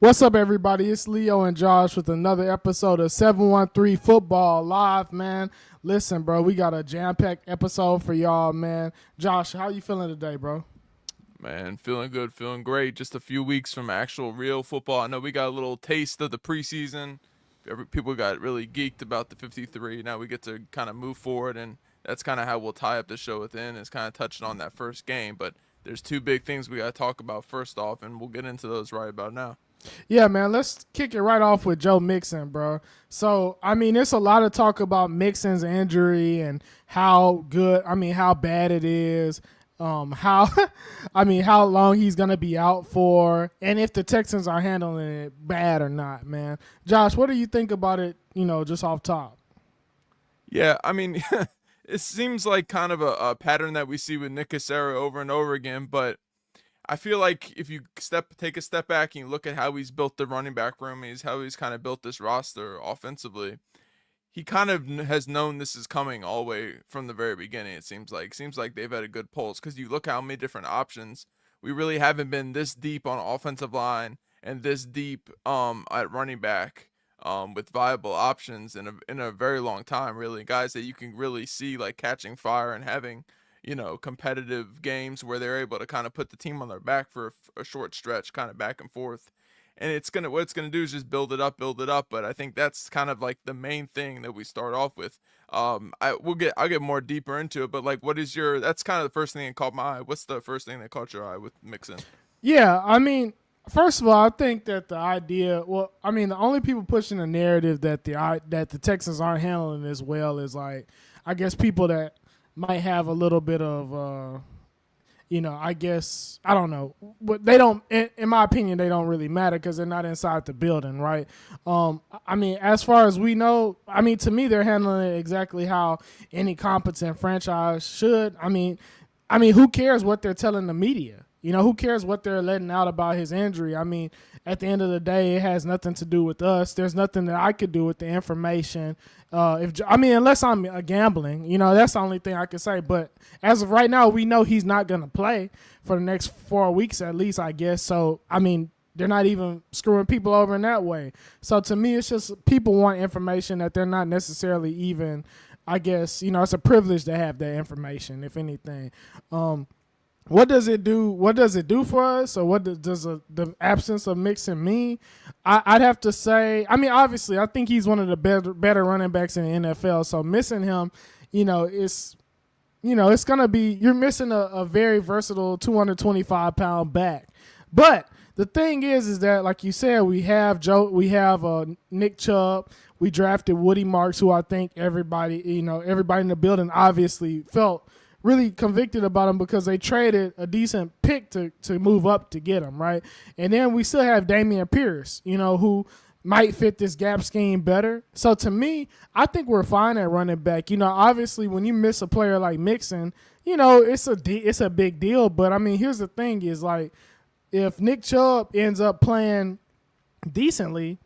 What's up, everybody? It's Leo and Josh with another episode of 713 Football Live, man. Listen, bro, we got a jam-packed episode for y'all, man. Josh, how you feeling today, bro? Man, feeling good, feeling great. Just a few weeks from actual real football. I know we got a little taste of the preseason. People got really geeked about the 53. Now we get to kind of move forward, and that's kind of how we'll tie up the show within. Is kind of touching on that first game. But there's two big things we got to talk about first off, and we'll get into those right about now. Yeah, man, let's kick it right off with Joe Mixon, bro. So, there's a lot of talk about Mixon's injury and how bad it is, how, how long he's going to be out for, and if the Texans are handling it bad or not, man. Josh, what do you think about it, just off top? Yeah, it seems like kind of a pattern that we see with Nick Cassera over and over again, but I feel like if you take a step back and you look at how he's built the running back room, how he's kind of built this roster offensively, he kind of has known this is coming all the way from the very beginning. It seems like they've had a good pulse because you look how many different options. We really haven't been this deep on offensive line and this deep at running back with viable options in a very long time. Really, guys that you can really see like catching fire and having competitive games where they're able to kind of put the team on their back for a short stretch, kind of back and forth. And what it's gonna do is just build it up, build it up. But I think that's kind of like the main thing that we start off with. I'll get more deeper into it. But like, that's kind of the first thing that caught my eye. What's the first thing that caught your eye with Mixon? Yeah, first of all, I think that the only people pushing the narrative that the Texans aren't handling this well is like, I guess people that might have a little bit of, I guess, I don't know. But they don't, in my opinion, they don't really matter because they're not inside the building, right? As far as we know, to me, they're handling it exactly how any competent franchise should. Who cares what they're telling the media? Who cares what they're letting out about his injury? At the end of the day, it has nothing to do with us. There's nothing that I could do with the information. Unless I'm gambling, that's the only thing I can say. But as of right now, we know he's not going to play for the next 4 weeks at least, I guess. So, they're not even screwing people over in that way. So to me, it's just people want information that they're not necessarily even, I guess, it's a privilege to have that information, if anything. What does it do? What does it do for us, or what does the absence of Mixon mean? I'd have to say, obviously, I think he's one of the better running backs in the NFL. So missing him, it's gonna be, you're missing a very versatile 225-pound back. But the thing is that, like you said, we have Nick Chubb. We drafted Woody Marks, who I think everybody in the building obviously felt really convicted about him because they traded a decent pick to move up to get him, right? And then we still have Dameon Pierce, who might fit this gap scheme better. So to me, I think we're fine at running back. Obviously when you miss a player like Mixon, it's a big deal. But here's the thing: is like, if Nick Chubb ends up playing decently,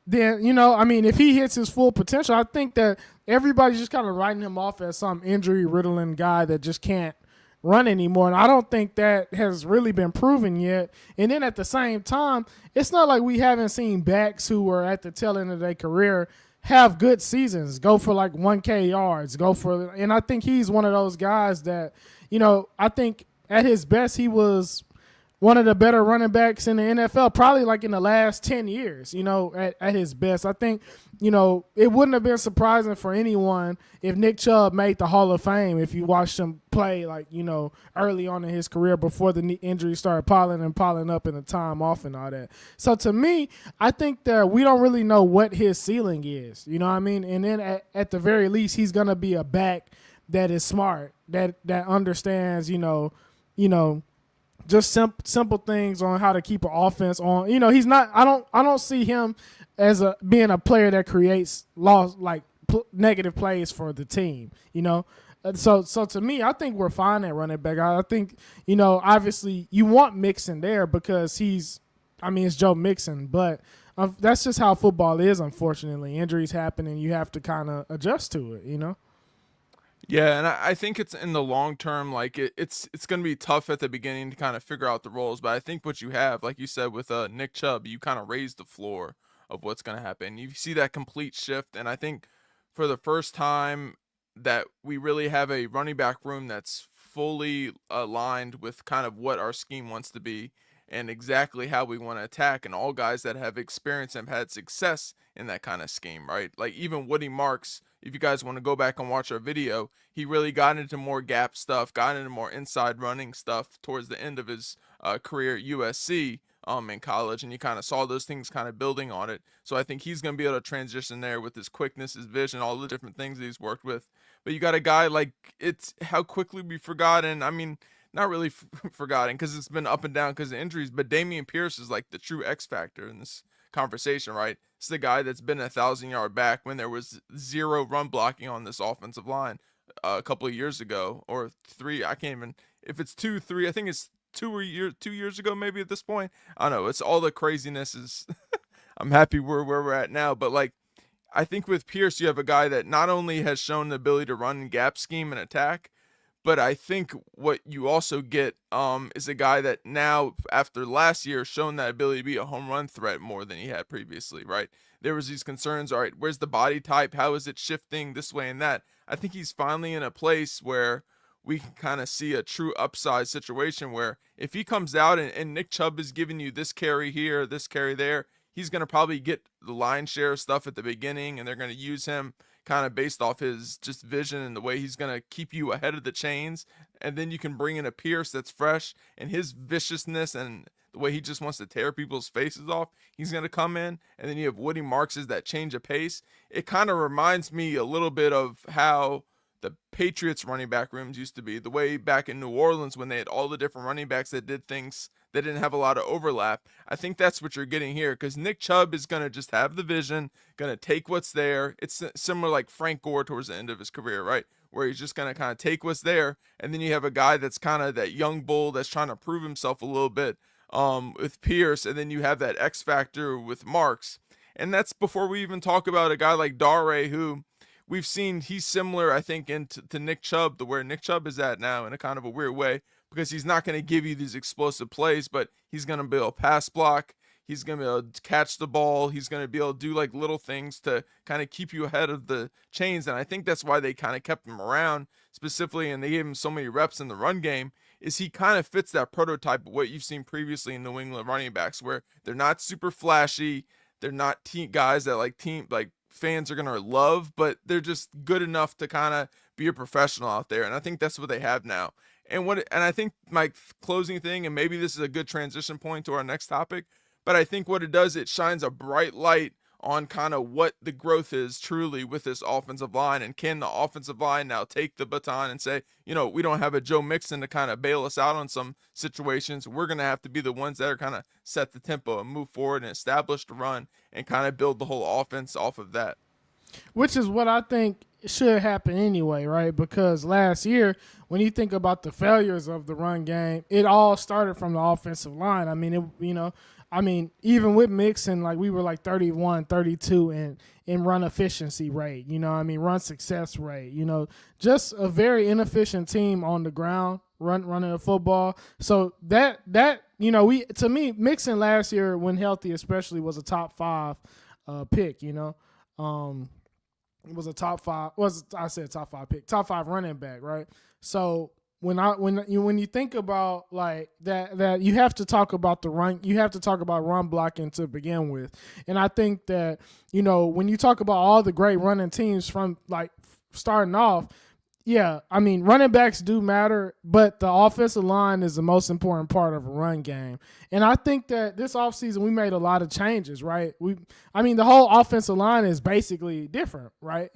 then, if he hits his full potential, I think that everybody's just kind of writing him off as some injury-riddling guy that just can't run anymore. And I don't think that has really been proven yet. And then at the same time, it's not like we haven't seen backs who were at the tail end of their career have good seasons, go for like 1K yards, and I think he's one of those guys that, I think at his best he was one of the better running backs in the NFL, probably like in the last 10 years, at his best. I think, it wouldn't have been surprising for anyone if Nick Chubb made the Hall of Fame if you watched him play, like, early on in his career before the injury started piling up and the time off and all that. So to me, I think that we don't really know what his ceiling is, you know what I mean? And then at the very least, he's going to be a back that is smart, that understands, just simple things on how to keep an offense on. He's not. I don't see him as being a player that creates negative plays for the team. So to me, I think we're fine at running back. I think obviously you want Mixon there because it's Joe Mixon, but that's just how football is. Unfortunately, injuries happen and you have to kind of adjust to it. Yeah, and I think it's in the long term, like it's going to be tough at the beginning to kind of figure out the roles, but I think what you have, like you said with Nick Chubb, you kind of raise the floor of what's going to happen. You see that complete shift, and I think for the first time that we really have a running back room that's fully aligned with kind of what our scheme wants to be and exactly how we want to attack, and all guys that have experience and have had success in that kind of scheme, right? Like even Woody Marks, if you guys want to go back and watch our video, he really got into more gap stuff, got into more inside running stuff towards the end of his career at USC in college, and you kind of saw those things kind of building on it. So I think he's going to be able to transition there with his quickness, his vision, all the different things that he's worked with. But you got a guy like it's how quickly we forgotten. I mean, not really forgotten because it's been up and down because of injuries, but Damian Pierce is like the true X factor in this conversation, right? It's the guy that's been 1,000 yard back when there was zero run blocking on this offensive line a couple of years ago or three. I can't even if it's 2, 3. I think it's 2 years ago maybe at this point. I don't know. It's all the craziness is. I'm happy where we're at now, but like I think with Pierce, you have a guy that not only has shown the ability to run in gap scheme and attack, but I think what you also get is a guy that now, after last year, shown that ability to be a home run threat more than he had previously, right? There was these concerns, all right, where's the body type? How is it shifting this way and that? I think he's finally in a place where we can kind of see a true upside situation where if he comes out and Nick Chubb is giving you this carry here, this carry there, he's going to probably get the line share stuff at the beginning and they're going to use him kind of based off his just vision and the way he's going to keep you ahead of the chains. And then you can bring in a Pierce that's fresh and his viciousness and the way he just wants to tear people's faces off. He's going to come in. And then you have Woody Marks as that change of pace. It kind of reminds me a little bit of how the Patriots running back rooms used to be, the way back in New Orleans when they had all the different running backs that did things that didn't have a lot of overlap. I think that's what you're getting here because Nick Chubb is going to just have the vision, going to take what's there. It's similar like Frank Gore towards the end of his career, right? Where he's just going to kind of take what's there. And then you have a guy that's kind of that young bull that's trying to prove himself a little bit with Pierce. And then you have that X factor with Marks. And that's before we even talk about a guy like Dare who we've seen he's similar, I think, to Nick Chubb, to where Nick Chubb is at now in a kind of a weird way, because he's not going to give you these explosive plays, but he's going to be able to pass block. He's going to be able to catch the ball. He's going to be able to do like little things to kind of keep you ahead of the chains. And I think that's why they kind of kept him around specifically, and they gave him so many reps in the run game, is he kind of fits that prototype of what you've seen previously in New England running backs, where they're not super flashy. They're not guys that like fans are gonna love, but they're just good enough to kind of be a professional out there. And I think that's what they have now. And I think my closing thing, and maybe this is a good transition point to our next topic, but I think what it does, it shines a bright light on kind of what the growth is truly with this offensive line. And can the offensive line now take the baton and say, we don't have a Joe Mixon to kind of bail us out on some situations. We're going to have to be the ones that are kind of set the tempo and move forward and establish the run and kind of build the whole offense off of that. Which is what I think should happen anyway, right? Because last year, when you think about the failures of the run game, it all started from the offensive line. I mean, even with Mixon, like we were like 31, 32 in run efficiency rate, run success rate, just a very inefficient team on the ground, running the football. So that to me, Mixon last year, when healthy especially, was a top 5 pick, it was a top 5. I said top 5 pick, top 5 running back, right? So when you think about like that you have to talk about the run. You have to talk about run blocking to begin with, and I think that when you talk about all the great running teams from like starting off. Yeah, I mean, running backs do matter, but the offensive line is the most important part of a run game. And I think that this offseason we made a lot of changes, right? The whole offensive line is basically different, right?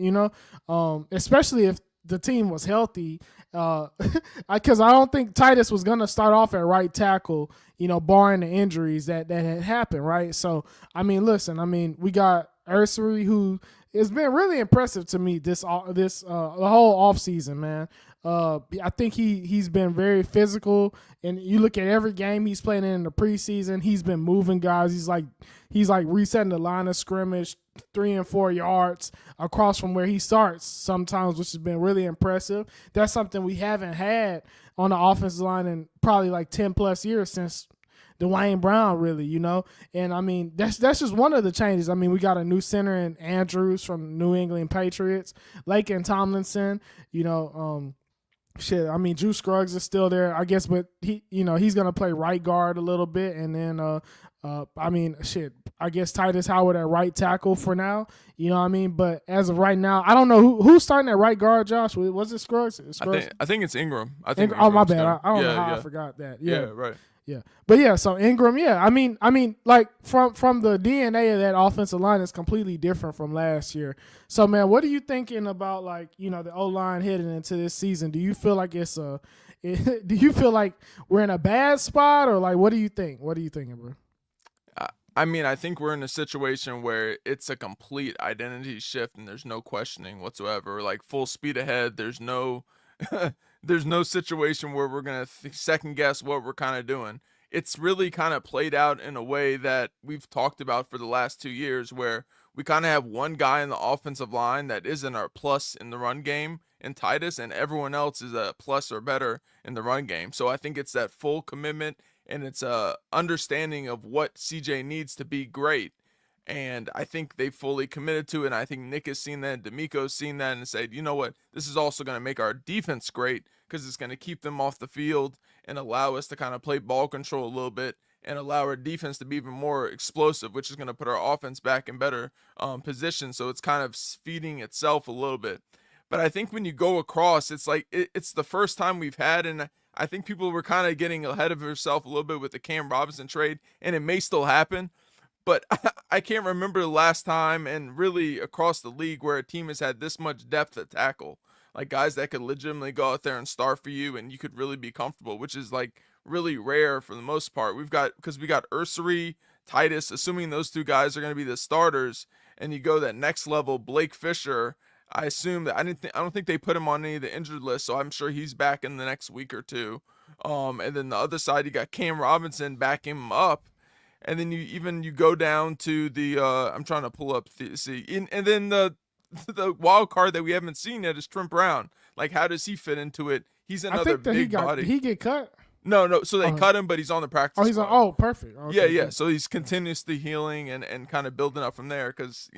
Especially if the team was healthy, because I don't think Titus was going to start off at right tackle, barring the injuries that had happened, right? So, listen, we got Ursary, who has been really impressive to me the whole offseason, man. I think he's been very physical, and you look at every game he's playing in the preseason. He's been moving guys. He's like resetting the line of scrimmage 3 and 4 yards across from where he starts sometimes, which has been really impressive. That's something we haven't had on the offensive line in probably like 10 plus years since Dwayne Brown, really, and I mean that's just one of the changes. I mean, we got a new center in Andrews from New England Patriots, Lake and Tomlinson, I mean, Drew Scruggs is still there, I guess, but he's gonna play right guard a little bit, and then I guess Titus Howard at right tackle for now. You know what I mean? But as of right now, I don't know who's starting at right guard. Josh, was it Scruggs? I think it's Ingram. I think. Oh, my bad. I don't know how I forgot that. Yeah, right. Yeah, but yeah, so Ingram, yeah, I mean, like from the DNA of that offensive line is completely different from last year. So, man, what are you thinking about, like, the O line heading into this season? Do you feel like do you feel like we're in a bad spot, or like what do you think? What are you thinking, bro? I mean, I think we're in a situation where it's a complete identity shift, and there's no questioning whatsoever. Like full speed ahead. There's no. There's no situation where we're going to second guess what we're kind of doing. It's really kind of played out in a way that we've talked about for the last 2 years, where we kind of have one guy in the offensive line that isn't our plus in the run game in Titus, and everyone else is a plus or better in the run game. So I think it's that full commitment, and it's a understanding of what CJ needs to be great. And I think they fully committed to it. And I think Nick has seen that, D'Amico's seen that, and said, you know what, this is also going to make our defense great, because it's going to keep them off the field and allow us to kind of play ball control a little bit and allow our defense to be even more explosive, which is going to put our offense back in better position. So it's kind of feeding itself a little bit. But I think when you go across, it's like it's the first time we've had, and I think people were kind of getting ahead of themselves a little bit with the Cam Robinson trade, and it may still happen. But I can't remember the last time, and really across the league, where a team has had this much depth at tackle. Like guys that could legitimately go out there and start for you, and you could really be comfortable, which is like really rare for the most part. Because we got Ursary, Titus, assuming those two guys are going to be the starters, and you go that next level, Blake Fisher. I assume that I don't think they put him on any of the injured list, so I'm sure he's back in the next week or two. And then the other side, you got Cam Robinson backing him up. And then you go down to the I'm trying to pull up and then the wild card that we haven't seen yet is Trent Brown. Like, how does he fit into it? He's another big body. Did he get cut? No. So they cut him, but he's on the practice squad. Oh, perfect. Okay, yeah. So he's continuously healing and kind of building up from there, because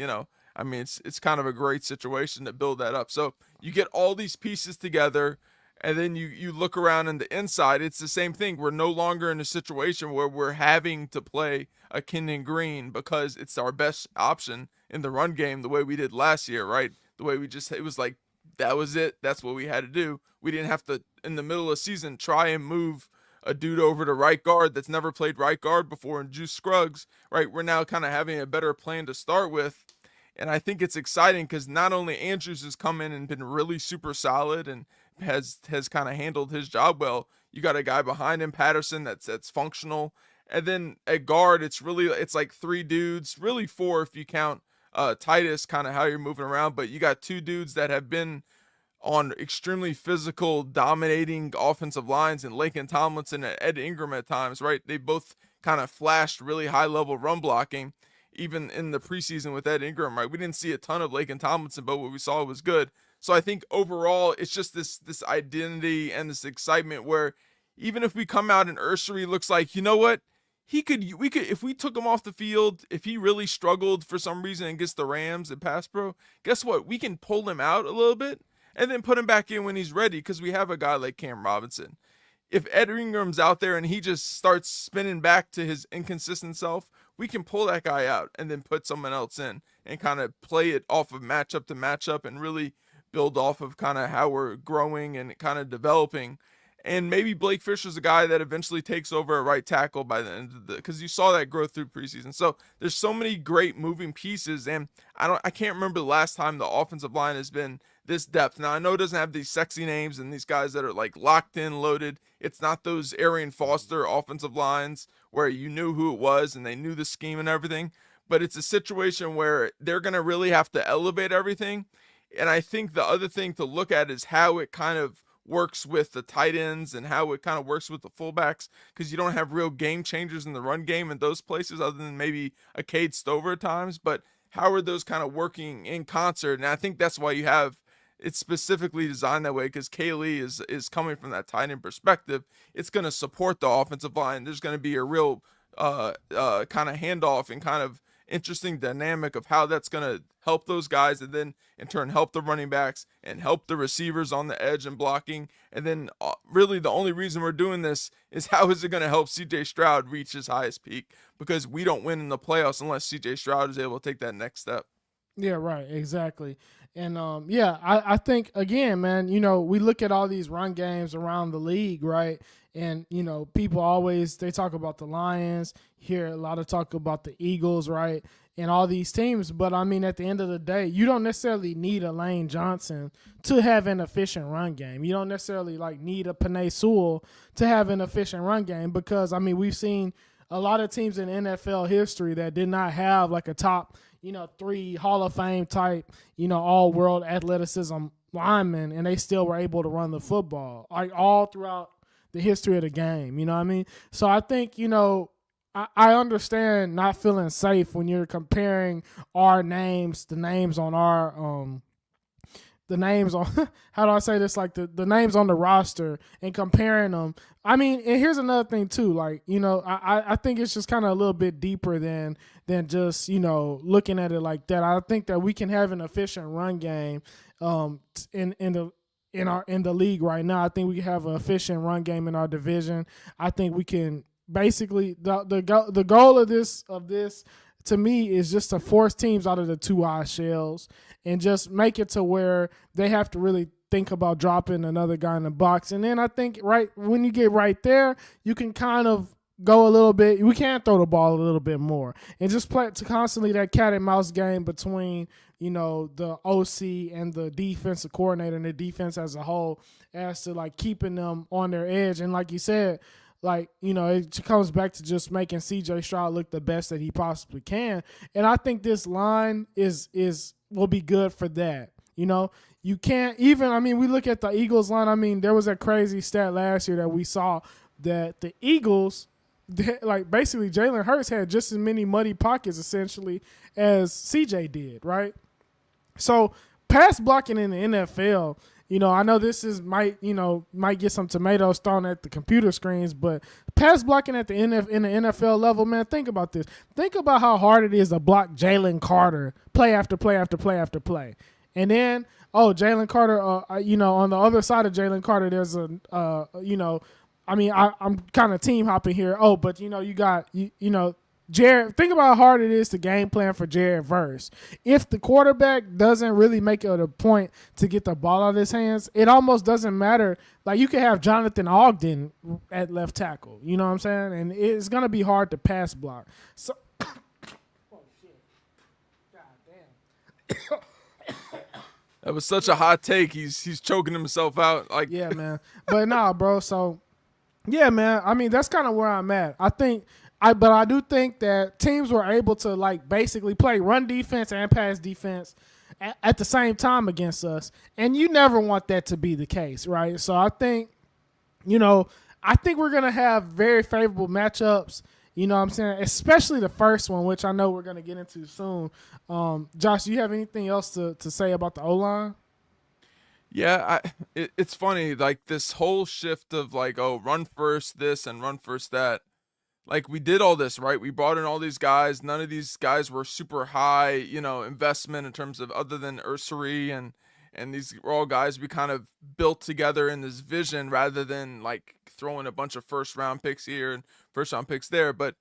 I mean, it's kind of a great situation to build that up. So you get all these pieces together. And then you look around on the inside, it's the same thing. We're no longer in a situation where we're having to play a Kenyon Green because it's our best option in the run game, the way we did last year, right? The way it was like, that was it. That's what we had to do. We didn't have to, in the middle of the season, try and move a dude over to right guard that's never played right guard before, and Juice Scruggs, right? We're now kind of having a better plan to start with. And I think it's exciting because not only Andrews has come in and been really super solid and has kind of handled his job well. You got a guy behind him, Patterson, that's functional. And then at guard, it's like 3 dudes, really 4 if you count Titus, kind of how you're moving around. But you got 2 dudes that have been on extremely physical, dominating offensive lines, and Laken Tomlinson and Ed Ingram at times, right? They both kind of flashed really high-level run blocking, even in the preseason with Ed Ingram, right? We didn't see a ton of Laken Tomlinson, but what we saw was good. So I think overall, it's just this identity and this excitement where even if we come out and Ursary looks like, you know what, we could, if we took him off the field, if he really struggled for some reason against the Rams and pass pro, guess what? We can pull him out a little bit and then put him back in when he's ready, because we have a guy like Cam Robinson. If Ed Ingram's out there and he just starts spinning back to his inconsistent self, we can pull that guy out and then put someone else in and kind of play it off of matchup to matchup and really build off of kind of how we're growing and kind of developing. And maybe Blake Fisher's a guy that eventually takes over a right tackle by the end of because you saw that growth through preseason. So there's so many great moving pieces, and I can't remember the last time the offensive line has been this depth. Now I know it doesn't have these sexy names and these guys that are like locked in, loaded. It's not those Arian Foster offensive lines where you knew who it was and they knew the scheme and everything. but it's a situation where they're going to really have to elevate everything. And I think the other thing to look at is how it kind of works with the tight ends and how it kind of works with the fullbacks, because you don't have real game changers in the run game in those places other than maybe a Cade Stover at times. But how are those kind of working in concert? And I think that's why you have it's specifically designed that way, because Kaylee is coming from that tight end perspective. It's going to support the offensive line. There's going to be a real kind of handoff and kind of interesting dynamic of how that's going to help those guys, and then in turn help the running backs and help the receivers on the edge and blocking. And then really the only reason we're doing this is how is it going to help CJ Stroud reach his highest peak, because we don't win in the playoffs unless CJ Stroud is able to take that next step. Yeah, right, exactly. And yeah, I think again, man, we look at all these run games around the league, right? And people always they talk about the Lions, hear a lot of talk about the Eagles, right? And all these teams, but I mean, at the end of the day, you don't necessarily need a Lane Johnson to have an efficient run game. You don't necessarily need a Penei Sewell to have an efficient run game, because I mean, we've seen a lot of teams in NFL history that did not have a top 3 Hall of Fame type, all world athleticism linemen, and they still were able to run the football all throughout the history of the game. You know what I mean? So I think, I understand not feeling safe when you're comparing our names, the names on our, the names on, how do I say this? The names on the roster and comparing them. I mean, and here's another thing too. I think it's just kind of a little bit deeper than just, looking at it like that. I think that we can have an efficient run game in the league right now. I think we can have an efficient run game in our division. I think we can basically the goal of this to me is just to force teams out of the 2-eye shells and just make it to where they have to really think about dropping another guy in the box. And then I think right when you get right there, you can kind of go a little bit. We can throw the ball a little bit more and just play to constantly that cat and mouse game between the OC and the defensive coordinator and the defense as a whole, as to keeping them on their edge. And like you said, it comes back to just making CJ Stroud look the best that he possibly can. And I think this line will be good for that. You can't even, we look at the Eagles line. There was a crazy stat last year that we saw that the Eagles, basically Jalen Hurts had just as many muddy pockets essentially as CJ did, right? So pass blocking in the NFL, I know this might get some tomatoes thrown at the computer screens, but pass blocking in the NFL level, man, think about this. Think about how hard it is to block Jalen Carter play after play after play after play. And then, Jalen Carter, on the other side of Jalen Carter, there's I'm kind of team hopping here. But you got, Jared, think about how hard it is to game plan for Jared Verse. If the quarterback doesn't really make it a point to get the ball out of his hands, it almost doesn't matter. You could have Jonathan Ogden at left tackle. You know what I'm saying? And it's going to be hard to pass block. So, oh, shit. God damn. That was such a hot take. He's choking himself out. Yeah, man. But nah, bro. So, yeah, man. That's kind of where I'm at. But I do think that teams were able to basically play run defense and pass defense at the same time against us, and you never want that to be the case, right? So I think, we're gonna have very favorable matchups. You know what I'm saying? Especially the first one, which I know we're gonna get into soon. Josh, do you have anything else to say about the O-line? Yeah, it's funny, this whole shift of run first this and run first that. We did all this, right? We brought in all these guys. None of these guys were super high, investment in terms of other than Ursary, and these were all guys we kind of built together in this vision rather than throwing a bunch of first round picks here and first round picks there. But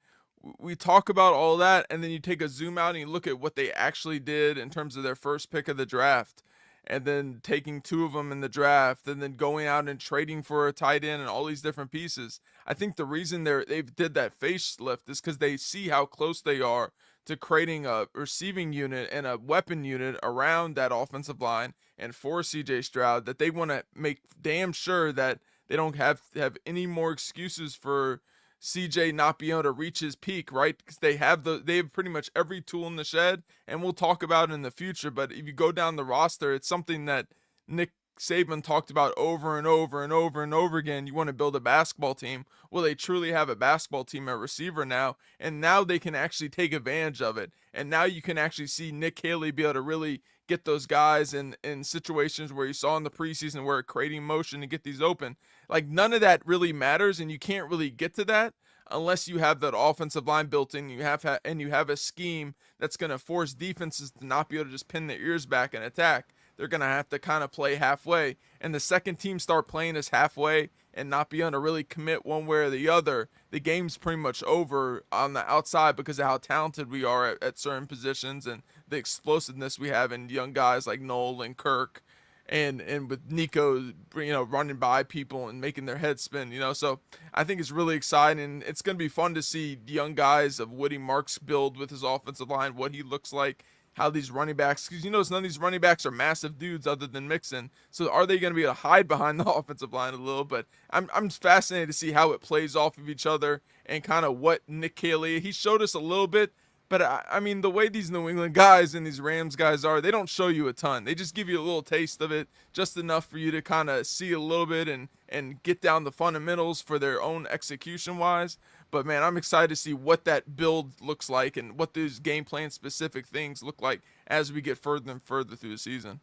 we talk about all that, and then you take a zoom out and you look at what they actually did in terms of their first pick of the draft, and then taking 2 of them in the draft, and then going out and trading for a tight end and all these different pieces. I think the reason they did that facelift is because they see how close they are to creating a receiving unit and a weapon unit around that offensive line and for CJ Stroud, that they want to make damn sure that they don't have any more excuses for CJ not being able to reach his peak, right? Because they have pretty much every tool in the shed, and we'll talk about it in the future. But if you go down the roster, it's something that Nick Saban talked about over and over and over and over again. You want to build a basketball team. Well, they truly have a basketball team at receiver now, and now they can actually take advantage of it. And now you can actually see Nick Haley be able to really get those guys in situations where you saw in the preseason where creating motion to get these open. Like, none of that really matters, and you can't really get to that unless you have that offensive line built in. You have a scheme that's going to force defenses to not be able to just pin their ears back and attack. They're going to have to kind of play halfway. And the second team start playing us halfway and not be able to really commit one way or the other, the game's pretty much over on the outside because of how talented we are at certain positions and the explosiveness we have in young guys like Noel and Kirk and with Nico, running by people and making their heads spin, So I think it's really exciting. It's going to be fun to see the young guys of Woody Marks build with his offensive line, what he looks like, how these running backs, because none of these running backs are massive dudes other than Mixon. So are they going to be able to hide behind the offensive line a little? But I'm fascinated to see how it plays off of each other and kind of what Nick Haley, he showed us a little bit. But I mean, the way these New England guys and these Rams guys are, they don't show you a ton. They just give you a little taste of it, just enough for you to kind of see a little bit and get down the fundamentals for their own execution-wise. But, man, I'm excited to see what that build looks like and what those game plan specific things look like as we get further and further through the season.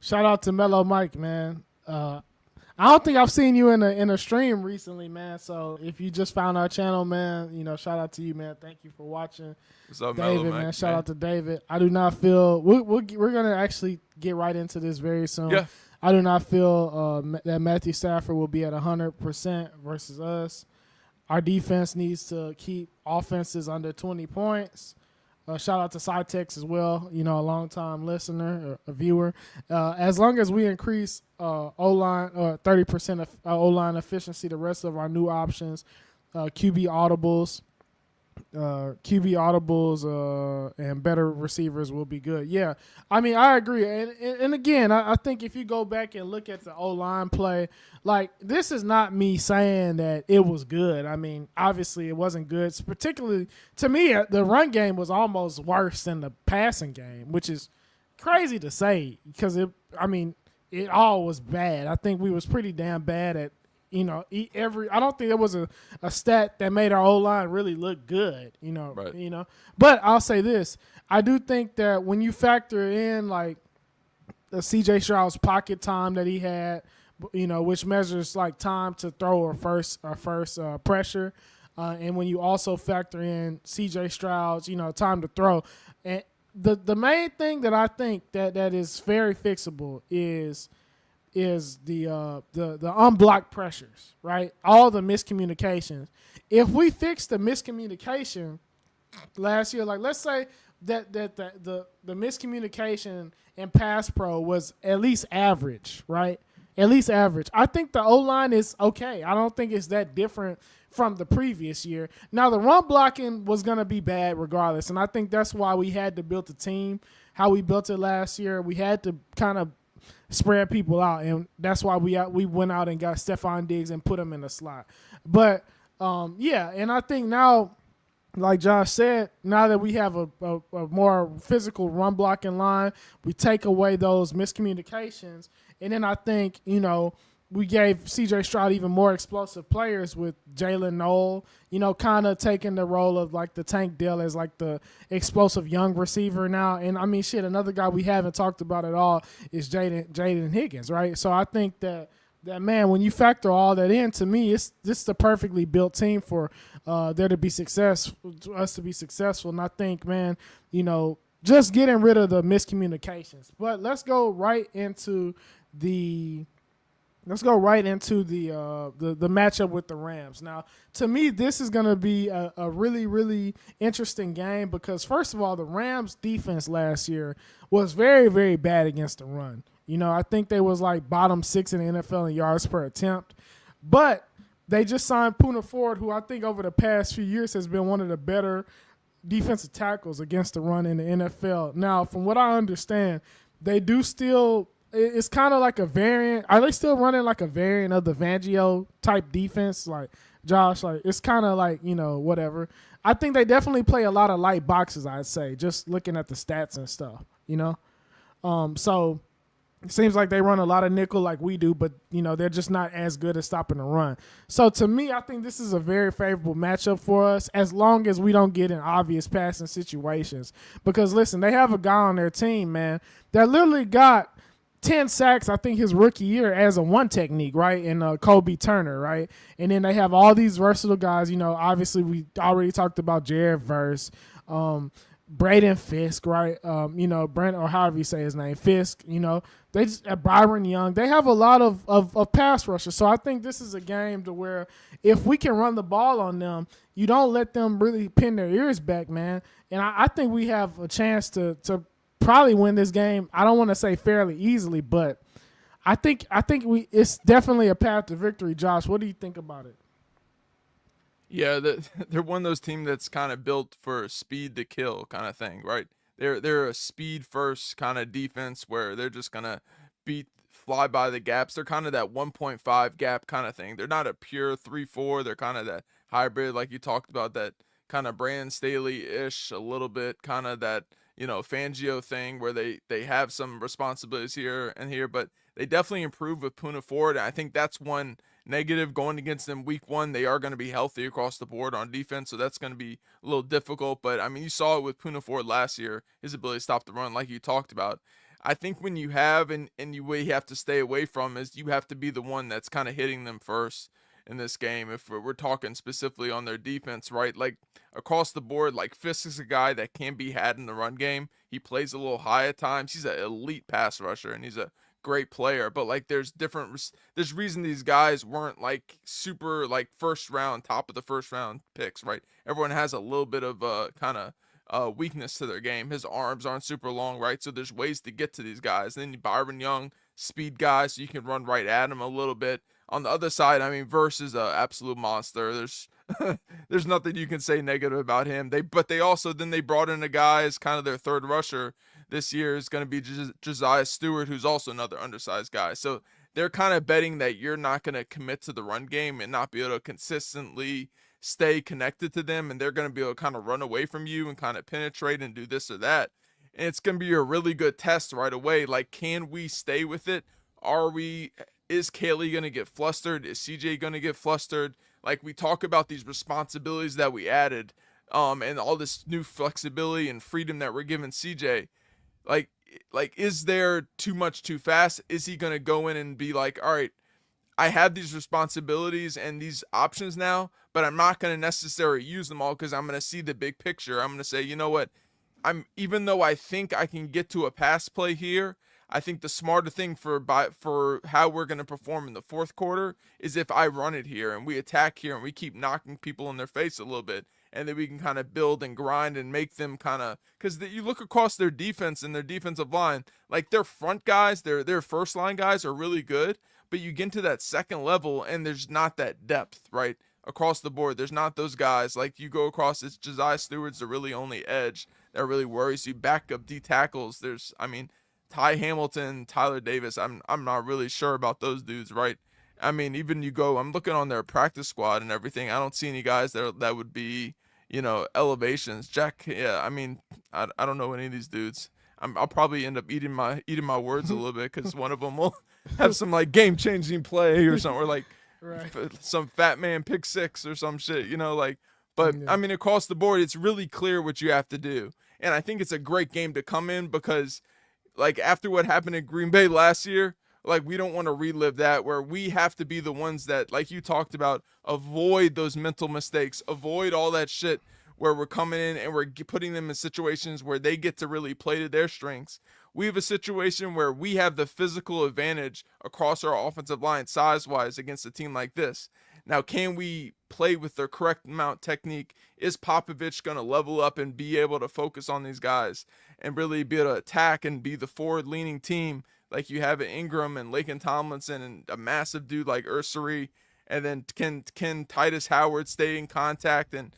Shout out to Mellow Mike, man. I don't think I've seen you in a stream recently, man. So if you just found our channel, man, shout out to you, man. Thank you for watching. What's up, David, Mellow, man? Shout out to David. I do not feel we're gonna actually get right into this very soon. Yeah. I do not feel that Matthew Stafford will be at 100% versus us. Our defense needs to keep offenses under 20 points. Shout out to Cytex as well, a long-time listener, or a viewer. As long as we increase O-line or 30% of O-line efficiency, the rest of our new options, QB audibles, and better receivers will be good. Yeah, I mean, I agree. And again, I think if you go back and look at the O-line play, like, this is not me saying that it was good. I mean, obviously it wasn't good. Particularly, to me, the run game was almost worse than the passing game, which is crazy to say because, it all was bad. I think we was pretty damn bad at, I don't think there was a stat that made our O-line really look good, Right. But I'll say this. I do think that when you factor in, like, the C.J. Stroud's pocket time that he had, which measures, like, time to throw or first pressure, and when you also factor in C.J. Stroud's, time to throw, and the main thing that I think that is very fixable is the unblocked pressures, right? All the miscommunications. If we fix the miscommunication last year, like, let's say that the miscommunication in pass pro was at least average, right? At least average. I think the O-line is okay. I don't think it's that different from the previous year. Now, the run blocking was going to be bad regardless, and I think that's why we had to build the team how we built it last year. We had to kind of spread people out, and that's why we went out and got Stephon Diggs and put him in the slot. But, and I think now, like Josh said, now that we have a more physical run blocking line, we take away those miscommunications, and then I think, we gave C.J. Stroud even more explosive players with Jalen Noel, kind of taking the role of, like, the Tank Dell as, like, the explosive young receiver now. And, I mean, another guy we haven't talked about at all is Jaden Higgins, right? So I think that, man, when you factor all that in, to me, this is the perfectly built team for there to be us to be successful. And I think, man, just getting rid of the miscommunications. But let's go right into the matchup with the Rams. Now, to me, this is going to be a really, really interesting game because, first of all, the Rams' defense last year was very, very bad against the run. I think they was like bottom 6 in the NFL in yards per attempt. But they just signed Poona Ford, who I think over the past few years has been one of the better defensive tackles against the run in the NFL. Now, from what I understand, they do still – it's kind of like a variant. Are they still running like a variant of the Fangio type defense? Like Josh. Like it's kind of like whatever. I think they definitely play a lot of light boxes. I'd say just looking at the stats and stuff. So it seems like they run a lot of nickel like we do, but they're just not as good at stopping the run. So to me, I think this is a very favorable matchup for us as long as we don't get in obvious passing situations. Because listen, they have a guy on their team, man, that literally got 10 sacks, I think his rookie year as a one technique, right? And Kobe Turner, right? And then they have all these versatile guys. Obviously we already talked about Jared Verse, Braden Fisk, right? Brent, or however you say his name, Fisk, they just Byron Young. They have a lot of pass rushers. So I think this is a game to where if we can run the ball on them, you don't let them really pin their ears back, man. And I think we have a chance to probably win this game. I don't want to say fairly easily, but I think it's definitely a path to victory. Josh, what do you think about it? Yeah, they're one of those teams that's kind of built for speed to kill kind of thing, right? They're a speed first kind of defense where they're just gonna fly by the gaps. They're kind of that 1.5 gap kind of thing. They're not a pure 3-4. They're kind of that hybrid, like you talked about, that kind of Brandon Staley-ish, a little bit kind of that Fangio thing where they have some responsibilities here and here, but they definitely improve with Puna Ford. I think that's one negative going against them week one. They are going to be healthy across the board on defense, so that's going to be a little difficult. But I mean, you saw it with Puna Ford last year, his ability to stop the run, like you talked about. I think when you have and you have to stay away from is you have to be the one that's kind of hitting them first in this game. If we're talking specifically on their defense, right? Like across the board, like Fisk is a guy that can be had in the run game. He plays a little high at times. He's an elite pass rusher and he's a great player, but like there's reason these guys weren't like super like first round, top of the first round picks, right? Everyone has a little bit of kind of weakness to their game. His arms aren't super long, right? So there's ways to get to these guys. And then Byron Young, speed guy, so you can run right at him a little bit. On the other side, I mean, Verse is an absolute monster. There's there's nothing you can say negative about him. But they also then they brought in a guy as kind of their third rusher this year is going to be Josiah Stewart, who's also another undersized guy. So they're kind of betting that you're not going to commit to the run game and not be able to consistently stay connected to them, and they're going to be able to kind of run away from you and kind of penetrate and do this or that. And it's going to be a really good test right away. Like, can we stay with it? Is Kaylee going to get flustered? Is CJ going to get flustered? Like, we talk about these responsibilities that we added, and all this new flexibility and freedom that we're giving CJ. Like, is there too much too fast? Is he going to go in and be like, all right, I have these responsibilities and these options now, but I'm not going to necessarily use them all because I'm going to see the big picture. I'm going to say, you know what? Even though I think I can get to a pass play here, I think the smarter thing for how we're going to perform in the fourth quarter is if I run it here and we attack here and we keep knocking people in their face a little bit. And then we can kind of build and grind and make them kind of, because you look across their defense and their defensive line, like their front guys, their first line guys are really good, but you get into that second level and there's not that depth, right? Across the board, there's not those guys. Like you go across, it's Josiah Stewart's the really only edge that really worries you. Backup D tackles, Ty Hamilton, Tyler Davis. I'm not really sure about those dudes, right? I mean, even I'm looking on their practice squad and everything. I don't see any guys that would be, elevations. Jack, yeah, I mean, I don't know any of these dudes. I'll probably end up eating my words a little bit because one of them will have some like game changing play or something, or like Right. some fat man pick six or some shit, like. But yeah. I mean, across the board, it's really clear what you have to do, and I think it's a great game to come in because, like, after what happened in Green Bay last year, like, we don't want to relive that, where we have to be the ones that, like you talked about, avoid those mental mistakes, avoid all that shit where we're coming in and we're putting them in situations where they get to really play to their strengths. We have a situation where we have the physical advantage across our offensive line size-wise against a team like this. Now, can we play with the correct amount technique? Is Popovich going to level up and be able to focus on these guys and really be able to attack and be the forward-leaning team like you have at Ingram and Laken Tomlinson and a massive dude like Ursary? And then can Titus Howard stay in contact, and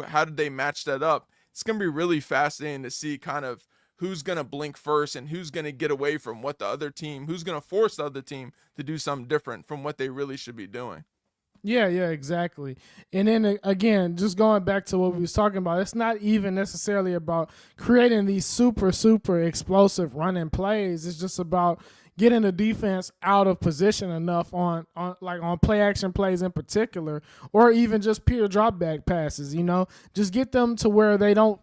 how did they match that up? It's going to be really fascinating to see kind of who's going to blink first and who's going to get away from what the other team, who's going to force the other team to do something different from what they really should be doing. Yeah, yeah, exactly. And then again, just going back to what we was talking about, it's not even necessarily about creating these super, super explosive running plays. It's just about getting the defense out of position enough on play action plays in particular, or even just pure drop back passes. Just get them to where they don't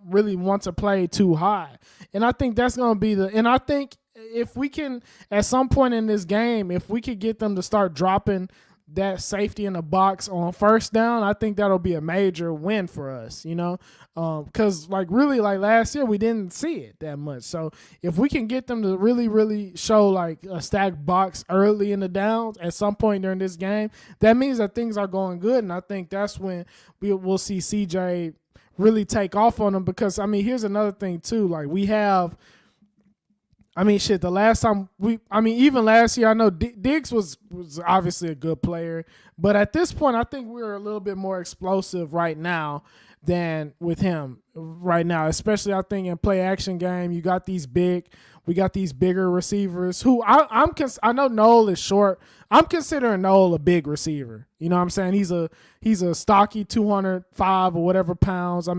really want to play too high. And I think that's going to be and I think if we can at some point in this game, if we could get them to start dropping that safety in the box on first down, I think that'll be a major win for us, because really like last year we didn't see it that much. So if we can get them to really, really show like a stacked box early in the downs at some point during this game, that means that things are going good, and I think that's when we'll see CJ really take off on them. Because here's another thing too, like we have. The last time even last year, I know Diggs was obviously a good player, but at this point, I think we're a little bit more explosive right now than with him right now, especially I think in play action game. We got these bigger receivers who I know Noel is short. I'm considering Noel a big receiver. You know what I'm saying? He's a stocky 205 or whatever pounds.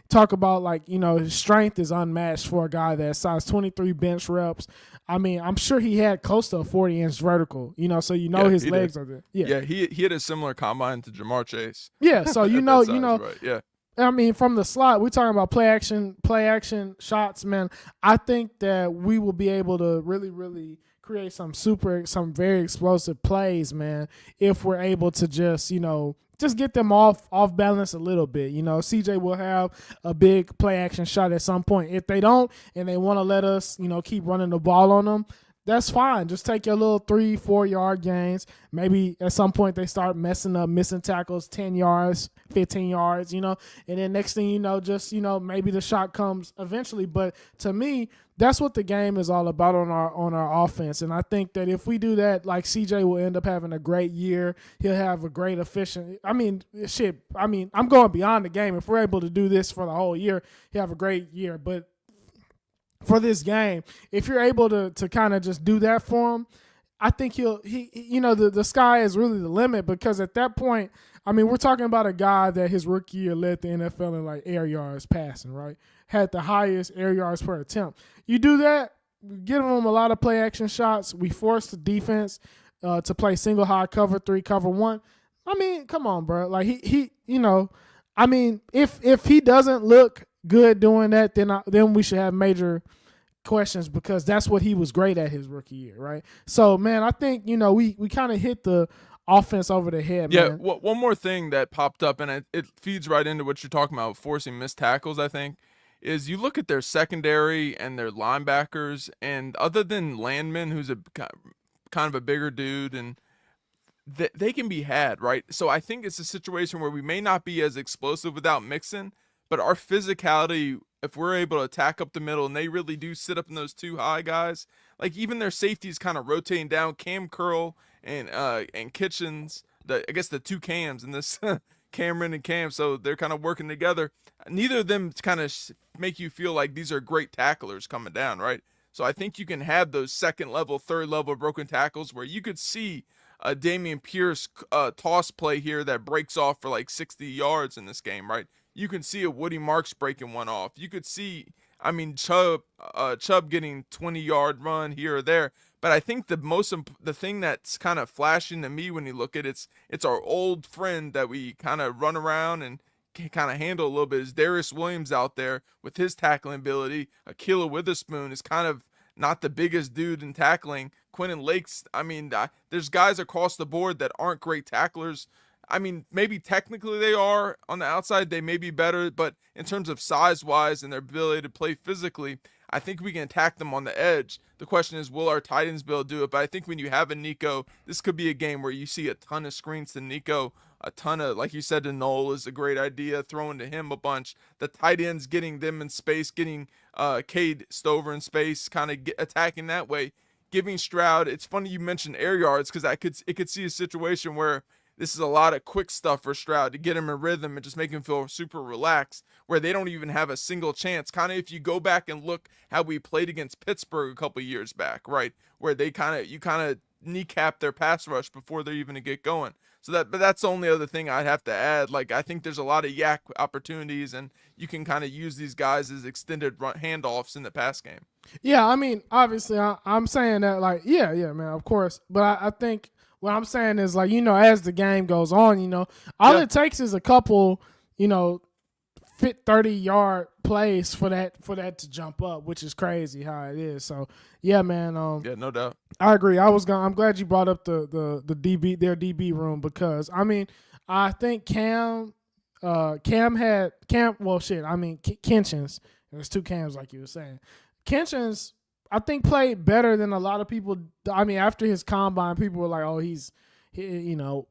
Talk about his strength is unmatched for a guy that size 23 bench reps. I'm sure he had close to a 40-inch vertical, so his legs are there. Yeah, he had a similar combine to Jamar Chase. Yeah, so right. Yeah. From the slot, we're talking about play action shots, man. I think that we will be able to really, really create some very explosive plays, man, if we're able to just get them off balance a little bit. CJ will have a big play action shot at some point. If they don't and they want to let us, keep running the ball on them, that's fine. Just take your little 3-4 yard gains. Maybe at some point they start missing tackles, 10 yards, 15 yards, and then next thing you know, just, maybe the shot comes eventually. But to me, that's what the game is all about on our offense. And I think that if we do that, like CJ will end up having a great year. He'll have a great efficient. I'm going beyond the game. If we're able to do this for the whole year, he'll have a great year. But for this game, if you're able to kind of just do that for him, I think the sky is really the limit. Because at that point, we're talking about a guy that his rookie year led the NFL in like air yards passing, right? Had the highest air yards per attempt. You do that, giving him a lot of play action shots. We force the defense to play single high, cover 3, cover 1. Come on, bro. Like if he doesn't look good doing that, then we should have major questions, because that's what he was great at his rookie year, right? So, man, I think we kind of hit the offense over the head, man. Yeah, one more thing that popped up, and it feeds right into what you're talking about, forcing missed tackles, I think, is you look at their secondary and their linebackers, and other than Landman, who's a kind of a bigger dude, and they can be had, right? So I think it's a situation where we may not be as explosive without Mixon, but our physicality, if we're able to attack up the middle, and they really do sit up in those two high guys, like even their safeties kind of rotating down, Cam Curl and Kitchens, I guess the two Cams in this, Cameron and Cam, so they're kind of working together. Neither of them kind of make you feel like these are great tacklers coming down, right? So I think you can have those second level, third level broken tackles where you could see a Dameon Pierce toss play here that breaks off for like 60 yards in this game, right? You can see a Woody Marks breaking one off. You could see, Chubb getting 20-yard run here or there. But I think the thing that's kind of flashing to me when you look at it's our old friend that we kind of run around and can kind of handle a little bit is Darius Williams out there with his tackling ability. Akila Witherspoon is kind of not the biggest dude in tackling. Quentin Lakes, there's guys across the board that aren't great tacklers. Maybe technically they are on the outside. They may be better, but in terms of size-wise and their ability to play physically, I think we can attack them on the edge. The question is, will our tight ends be able to do it? But I think when you have a Nico, this could be a game where you see a ton of screens to Nico, a ton of, like you said, to Noel is a great idea, throwing to him a bunch. The tight ends, getting them in space, getting Cade Stover in space, kind of attacking that way. Giving Stroud, it's funny you mentioned air yards, because it could see a situation where this is a lot of quick stuff for Stroud to get him in rhythm and just make him feel super relaxed, where they don't even have a single chance. Kind of if you go back and look how we played against Pittsburgh a couple years back, right, where you kind of kneecap their pass rush before they're even to get going. but that's the only other thing I'd have to add. Like, I think there's a lot of yak opportunities, and you can kind of use these guys as extended handoffs in the pass game. Yeah, I mean, obviously, I'm saying that, like, yeah, man, of course. But I think what I'm saying is, like, as the game goes on, all it takes is a couple, 30-yard plays for that to jump up, which is crazy how it is. So, yeah, man. Yeah, no doubt. I agree. I'm glad you brought up the DB, their DB room, because I mean, I think Kinchins. There's two Cams, like you were saying. Kinchins, I think, played better than a lot of people. I mean, after his combine, people were like, "Oh, you know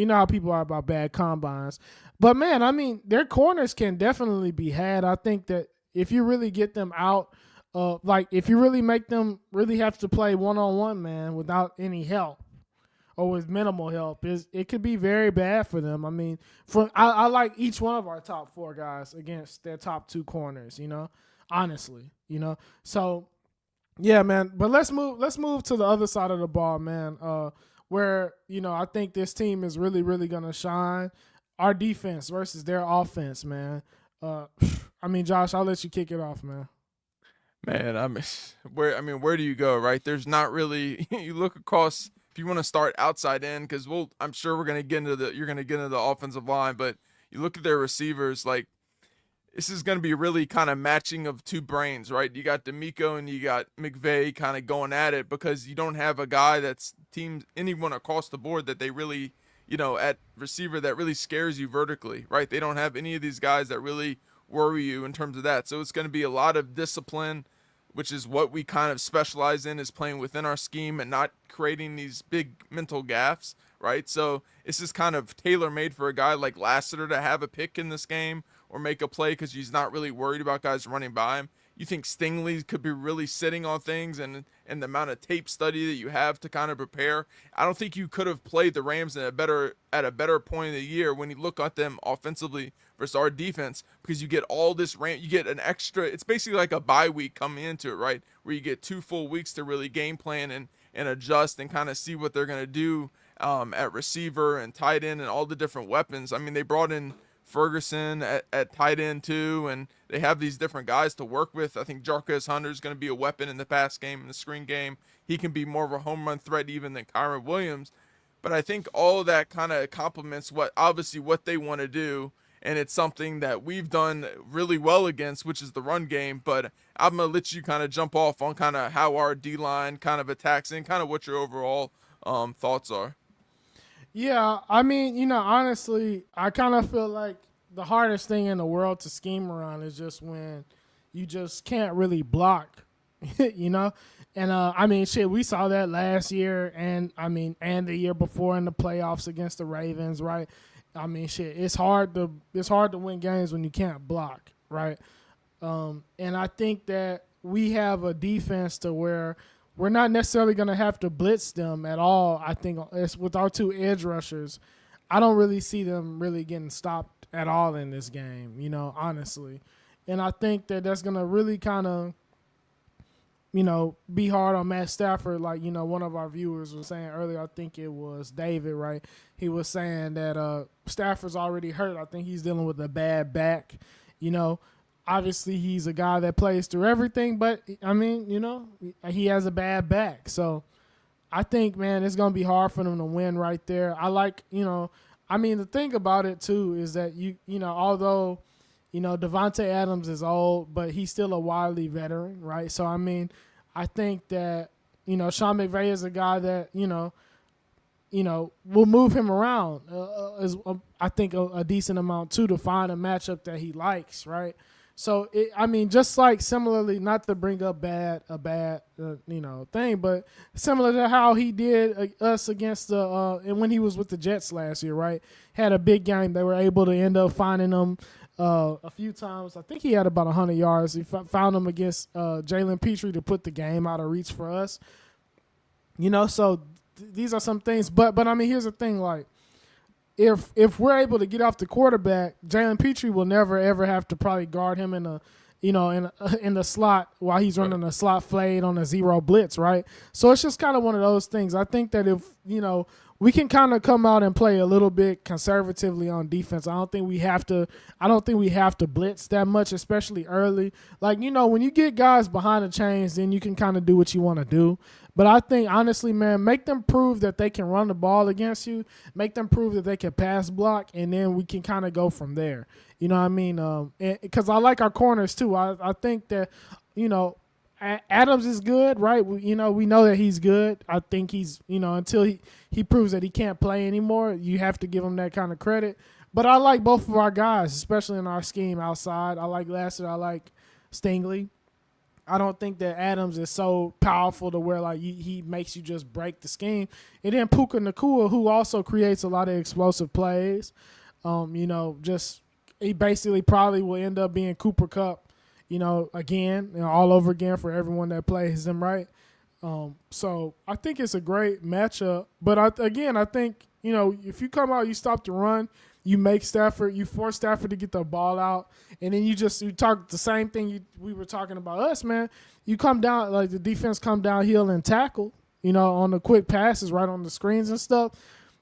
how people are about bad combines." But man, I mean, their corners can definitely be had. I think that if you really get them out, like if you really make them really have to play one-on-one, man, without any help or with minimal help, it could be very bad for them. I mean, I like each one of our top four guys against their top two corners. Honestly, So, yeah, man. But let's move to the other side of the ball, man. Where I think this team is really, really gonna shine. Our defense versus their offense, man. I mean, Josh, I'll let you kick it off, man. Man, where do you go, right? There's not really. You look across. If you want to start outside in, because I'm sure you're gonna get into the offensive line, but you look at their receivers, like, this is going to be really kind of matching of two brains, right? You got D'Amico and you got McVay kind of going at it, because you don't have a guy that's anyone across the board that they really, at receiver that really scares you vertically, right? They don't have any of these guys that really worry you in terms of that. So it's going to be a lot of discipline, which is what we kind of specialize in, is playing within our scheme and not creating these big mental gaffes, right? So this is kind of tailor-made for a guy like Lassiter to have a pick in this game or make a play, because he's not really worried about guys running by him. You think Stingley could be really sitting on things, and the amount of tape study that you have to kind of prepare. I don't think you could have played the Rams at a better point of the year when you look at them offensively versus our defense, because you get all this you get an extra. It's basically like a bye week coming into it, right? Where you get 2 full weeks to really game plan and adjust and kind of see what they're gonna do at receiver and tight end and all the different weapons. I mean, they brought in Ferguson at tight end too, and they have these different guys to work with. I think Jarquez Hunter is going to be a weapon in the pass game and the screen game. He can be more of a home run threat even than Kyron Williams. But I think all of that kind of complements what they want to do, and it's something that we've done really well against, which is the run game. But I'm going to let you kind of jump off on kind of how our D-line kind of attacks and kind of what your overall thoughts are. Yeah, I mean, honestly, I kind of feel like the hardest thing in the world to scheme around is just when you just can't really block, And I mean, shit, we saw that last year, and the year before in the playoffs against the Ravens, right? I mean, shit, it's hard to win games when you can't block, right? And I think that we have a defense to where we're not necessarily going to have to blitz them at all. I think it's with our two edge rushers. I don't really see them really getting stopped at all in this game, honestly. And I think that that's going to really kind of, be hard on Matt Stafford. Like, one of our viewers was saying earlier, I think it was David, right? He was saying that Stafford's already hurt. I think he's dealing with a bad back, Obviously, he's a guy that plays through everything, but, I mean, he has a bad back. So I think, man, it's going to be hard for them to win right there. I like, the thing about it, too, is that, although, Devontae Adams is old, but he's still a wily veteran, right? So, I mean, I think that, Sean McVay is a guy that, will move him around, I think, a decent amount, too, to find a matchup that he likes, right? So, just like similarly, not to bring up a bad thing, but similar to how he did us against and when he was with the Jets last year, right? Had a big game. They were able to end up finding him a few times. I think he had about 100 yards. He found him against Jalen Petrie to put the game out of reach for us. So these are some things. But I mean, here's the thing, like, if we're able to get off the quarterback, Jalen Petrie will never ever have to probably guard him in the slot while he's running a slot fade on a zero blitz, right? So it's just kind of one of those things. I think that if we can kind of come out and play a little bit conservatively on defense. I don't think we have to. I don't think we have to blitz that much, especially early. Like, when you get guys behind the chains, then you can kind of do what you want to do. But I think, honestly, man, make them prove that they can run the ball against you. Make them prove that they can pass block, and then we can kind of go from there. You know what I mean? Because I like our corners, too. I think that, Adams is good, right? We know that he's good. I think he's, until he proves that he can't play anymore, you have to give him that kind of credit. But I like both of our guys, especially in our scheme outside. I like Lassiter. I like Stingley. I don't think that Adams is so powerful to where like he makes you just break the scheme. And then Puka Nacua, who also creates a lot of explosive plays. Just he basically probably will end up being Cooper Kupp, again, all over again for everyone that plays him, right? So I think it's a great matchup. But I think, if you come out, you stop the run, you force Stafford to get the ball out, and then you talk the same thing we were talking about us, man. You come down, like the defense come downhill and tackle, on the quick passes, right on the screens and stuff.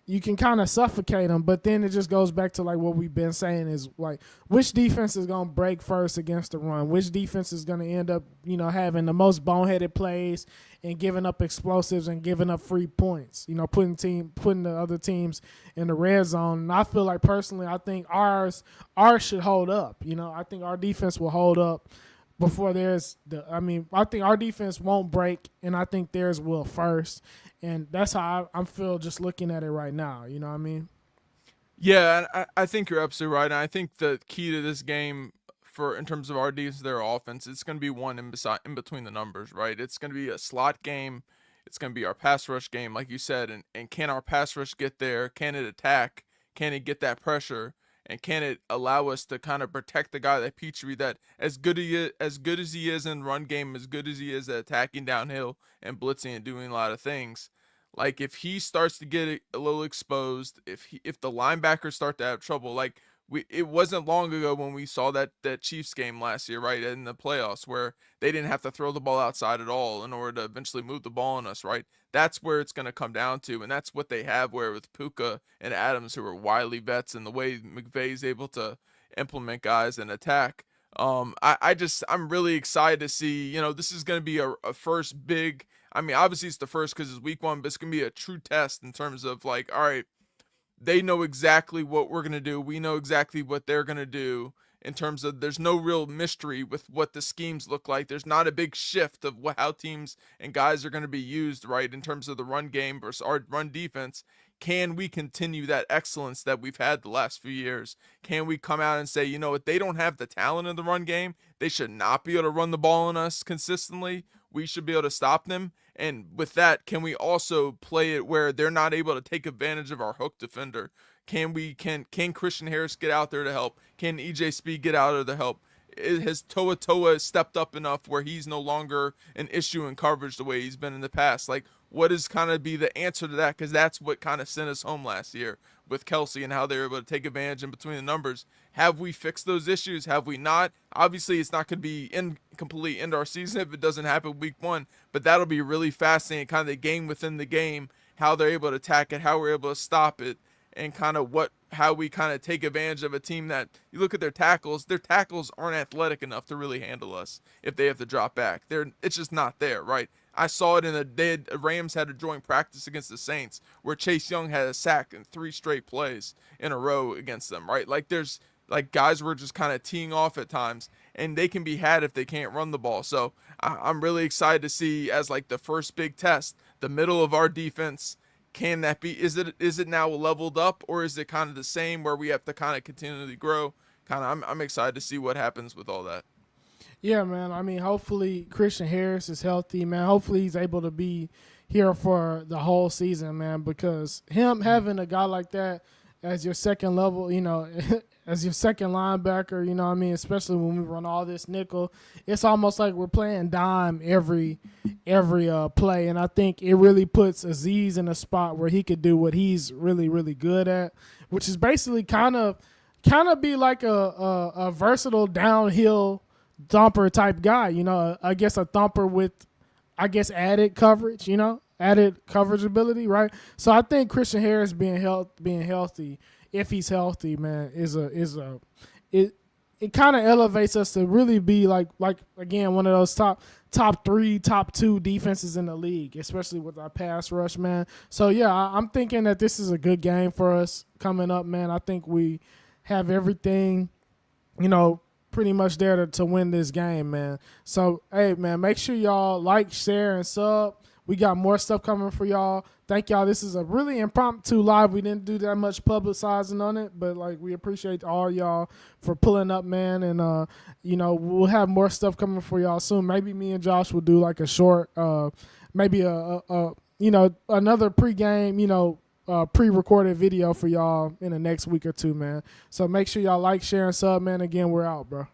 You can kind of suffocate them, but then it just goes back to like what we've been saying is like which defense is going to break first against the run, which defense is going to end up, having the most boneheaded plays and giving up explosives and giving up free points, putting the other teams in the red zone. And I feel like personally, I think ours should hold up. I think our defense will hold up before I think our defense won't break, and I think theirs will first. And that's how I feel just looking at it right now. You know what I mean? Yeah, and I think you're absolutely right. And I think the key to this game in terms of our defense, their offense, it's going to be one in between the numbers, right? It's going to be a slot game. It's going to be our pass rush game, like you said. And can our pass rush get there? Can it attack? Can it get that pressure? And can it allow us to kind of protect the guy like Petrie, that as good as he is in run game, as good as he is at attacking downhill and blitzing and doing a lot of things, like if he starts to get a little exposed, if the linebackers start to have trouble, like it wasn't long ago when we saw that Chiefs game last year, right, in the playoffs, where they didn't have to throw the ball outside at all in order to eventually move the ball on us, right? That's where it's going to come down to, and that's what they have where with Puka and Adams, who are wily vets, and the way McVay's able to implement guys and attack. I'm really excited to see, this is going to be a first big, I mean, obviously it's the first because it's week 1, but it's going to be a true test in terms of like, all right, they know exactly what we're going to do. We know exactly what they're going to do in terms of there's no real mystery with what the schemes look like. There's not a big shift of how teams and guys are going to be used, right, in terms of the run game versus our run defense. Can we continue that excellence that we've had the last few years? Can we come out and say, if they don't have the talent in the run game, they should not be able to run the ball on us consistently. We should be able to stop them. And with that, can we also play it where they're not able to take advantage of our hook defender? Can Christian Harris get out there to help? Can EJ Speed get out there to help? Has Toa stepped up enough where he's no longer an issue in coverage the way he's been in the past? Like, what is kind of be the answer to that? Because that's what kind of sent us home last year with Kelsey and how they were able to take advantage in between the numbers. Have we fixed those issues? Have we not? Obviously, it's not going to be completely end our season if it doesn't happen week 1, but that'll be really fascinating, kind of the game within the game, how they're able to attack it, how we're able to stop it, and kind of how we kind of take advantage of a team that you look at their tackles aren't athletic enough to really handle us if they have to drop back. It's just not there, right? I saw it in the Rams had a joint practice against the Saints where Chase Young had a sack in 3 straight plays in a row against them, right? Like there's like guys were just kind of teeing off at times, and they can be had if they can't run the ball. So I'm really excited to see as like the first big test, the middle of our defense. Can that be? Is it now leveled up, or is it kind of the same where we have to kind of continually grow? I'm excited to see what happens with all that. Yeah, man. I mean, hopefully Christian Harris is healthy, man. Hopefully he's able to be here for the whole season, man, because him having a guy like that as your second level, as your second linebacker, you know what I mean, especially when we run all this nickel, it's almost like we're playing dime every play. And I think it really puts Azeez in a spot where he could do what he's really, really good at, which is basically kind of be like a versatile downhill thumper type guy, I guess a thumper with, added coverage, added coverage ability, right? So I think Christian Harris being healthy, if he's healthy, man, it kind of elevates us to really be like again one of those top 3, top 2 defenses in the league, especially with our pass rush, man. So yeah, I'm thinking that this is a good game for us coming up, man. I think we have everything, pretty much there to win this game, man. So, hey, man, make sure y'all like, share, and sub. We got more stuff coming for y'all. Thank y'all. This is a really impromptu live. We didn't do that much publicizing on it, but, we appreciate all y'all for pulling up, man. And, we'll have more stuff coming for y'all soon. Maybe me and Josh will do, a short, maybe another pregame, pre-recorded video for y'all in the next week or two, man. So make sure y'all like, share, and sub, man. Again, we're out, bro.